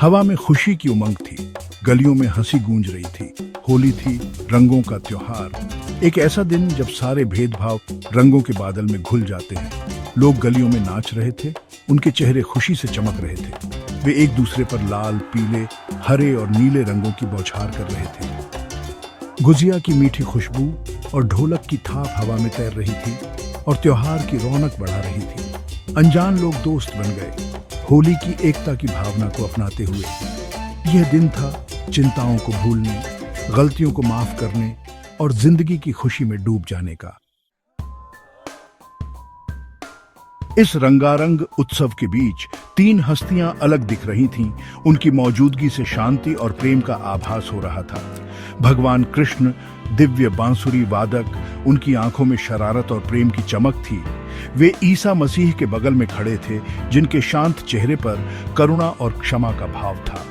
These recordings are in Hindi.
हवा में खुशी की उमंग थी, गलियों में हंसी गूंज रही थी। होली थी, रंगों का त्योहार। एक ऐसा दिन जब सारे भेदभाव रंगों के बादल में घुल जाते हैं। लोग गलियों में नाच रहे थे, उनके चेहरे खुशी से चमक रहे थे। वे एक दूसरे पर लाल, पीले, हरे और नीले रंगों की बौछार कर रहे थे। गुजिया की मीठी खुशबू और ढोलक की थाप हवा में तैर रही थी और त्योहार की रौनक बढ़ा रही थी। अनजान लोग दोस्त बन गए, होली की एकता की भावना को अपनाते हुए। यह दिन था चिंताओं को भूलने, गलतियों को माफ करने और जिंदगी की खुशी में डूब जाने का। इस रंगारंग उत्सव के बीच तीन हस्तियां अलग दिख रही थीं। उनकी मौजूदगी से शांति और प्रेम का आभास हो रहा था। भगवान कृष्ण, दिव्य बांसुरी वादक, उनकी आंखों में शरारत और प्रेम की चमक थी। वे ईसा मसीह के बगल में खड़े थे, जिनके शांत चेहरे पर करुणा और क्षमा का भाव था।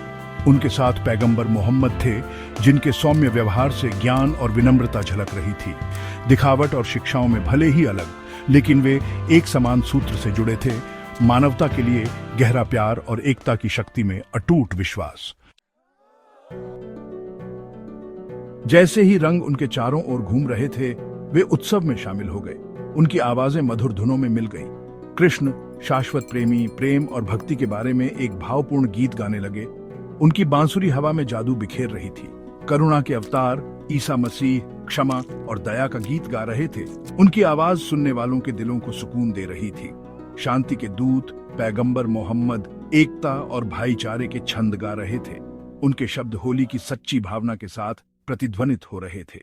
उनके साथ पैगंबर मोहम्मद थे, जिनके सौम्य व्यवहार से ज्ञान और विनम्रता झलक रही थी। दिखावट और शिक्षाओं में भले ही अलग, लेकिन वे एक समान सूत्र से जुड़े थे, मानवता के लिए गहरा प्यार और एकता की शक्ति में अटूट विश्वास। जैसे ही रंग उनके चारों ओर घूम रहे थे, वे उत्सव में शामिल हो गए। उनकी आवाजें मधुर धुनों में मिल गईं। कृष्ण, शाश्वत प्रेमी, प्रेम और भक्ति के बारे में एक भावपूर्ण गीत गाने लगे। उनकी बांसुरी हवा में जादू बिखेर रही थी। करुणा के अवतार ईसा मसीह क्षमा और दया का गीत गा रहे थे। उनकी आवाज सुनने वालों के दिलों को सुकून दे रही थी। शांति के दूत पैगंबर मोहम्मद एकता और भाईचारे के छंद गा रहे थे। उनके शब्द होली की सच्ची भावना के साथ प्रतिध्वनित हो रहे थे।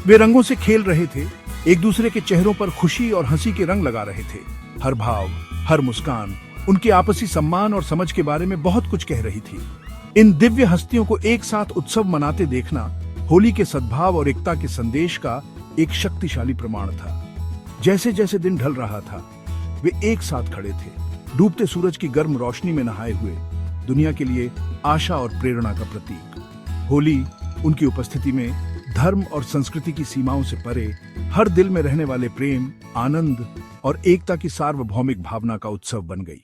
वे रंगों से खेल रहे थे, एक दूसरे के चेहरों पर खुशी और हंसी के रंग लगा रहे थे। हर भाव, हर मुस्कान उनके आपसी सम्मान और समझ के बारे में बहुत कुछ कह रही थी। इन दिव्य हस्तियों को एक साथ उत्सव मनाते देखना होली के सद्भाव और एकता के संदेश का एक शक्तिशाली प्रमाण था। जैसे जैसे दिन ढल रहा था, वे एक साथ खड़े थे, डूबते सूरज की गर्म रोशनी में नहाए हुए, दुनिया के लिए आशा और प्रेरणा का प्रतीक। होली उनकी उपस्थिति में धर्म और संस्कृति की सीमाओं से परे हर दिल में रहने वाले प्रेम, आनंद और एकता की सार्वभौमिक भावना का उत्सव बन गई।